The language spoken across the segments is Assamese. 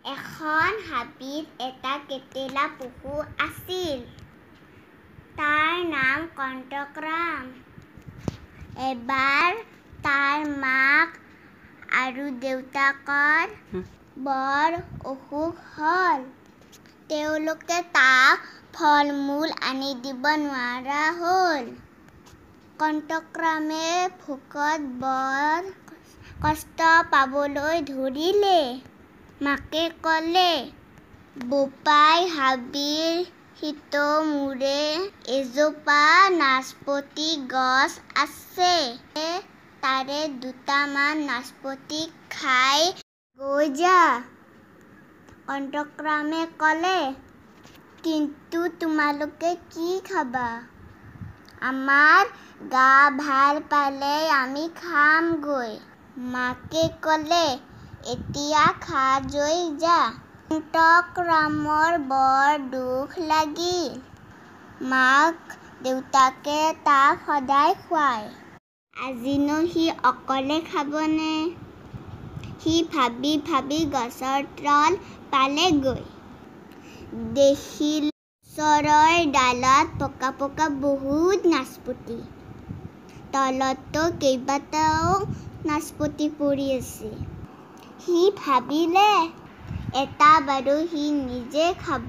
এখন হাবিত এটা কেটেলা পহু আছিল। তাৰ নাম কণ্টকৰাম। এবাৰ তাৰ মাক আৰু দেউতাকৰ বৰ অসুখ হ'ল। তেওঁলোকে তাক ফল-মূল আনি দিব নোৱাৰা হ'ল। কণ্টকৰামে ভোকত বৰ কষ্ট পাবলৈ ধৰিলে। মাকে ক'লে, "বোপাই, হাবিৰ সিটোমূৰে এজোপা নাচপতি গছ আছে। তাৰে দুটামান নাচপতি খাই গৈ যা।" কণ্টকৰামে ক'লে, "কিন্তু তোমালোকে কি খাবা? আমাৰ গা ভাল পালেই আমি খামগৈ।" মাকে ক'লে, "এতিয়া খা গৈ যা।" কণ্টকৰামৰ বৰ দুখ লাগিল। মাক-দেউতাকে তাক সদায় খুৱায়। আজিনো সি অকলে খাবনে? সি ভাবি ভাবি গছৰ তল পালেগৈ। দেখিলে ওচৰৰ ডালত পকা পকা বহুত নাচপতি। তলতো কেইবাটাও নাচপতি পৰি আছে। সি ভাবিলে, এটা বাৰু সি নিজে খাব,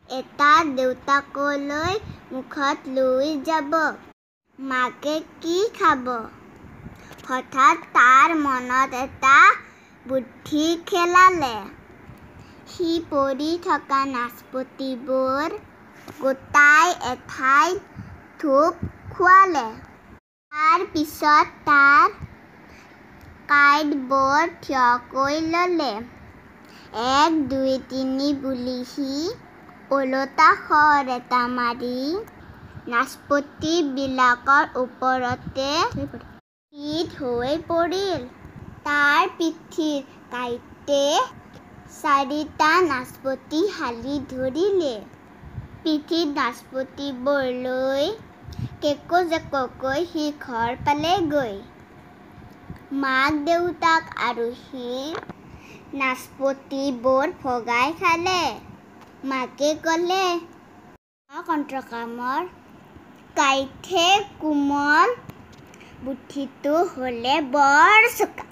এটা দেউতাকলৈ মুখত লৈ যাব। মাকে কি খাব? হঠাৎ তাৰ মনত এটা বুদ্ধি খেলালে। সি পৰি থকা নাচপতিবোৰ গোটাই এঠাইত থোপ খোৱালে। তাৰ পিছত তাৰ কাঁইটবোৰ থিয়কৈ ল'লে। 1, 2, 3 বুলি সি ওলোটা শৰ এটা মাৰি নাচপতিবিলাকৰ ওপৰতে থিত হৈ পৰিল। তাৰ পিঠিৰ কাঁইটে 4টা নাচপতি হালি ধৰিলে। পিঠিত নাচপতিবোৰ লৈ কেকো-জেকোকৈ সি ঘৰ পালেগৈ। মাক-দেউতাক আৰু সি নাচপতিবোৰ ভগাই খালে। মাকে ক'লে, "কণ্টকৰামৰ কাঁইটহে কোমল, বুদ্ধিটো হ'লে বৰ চোকা।"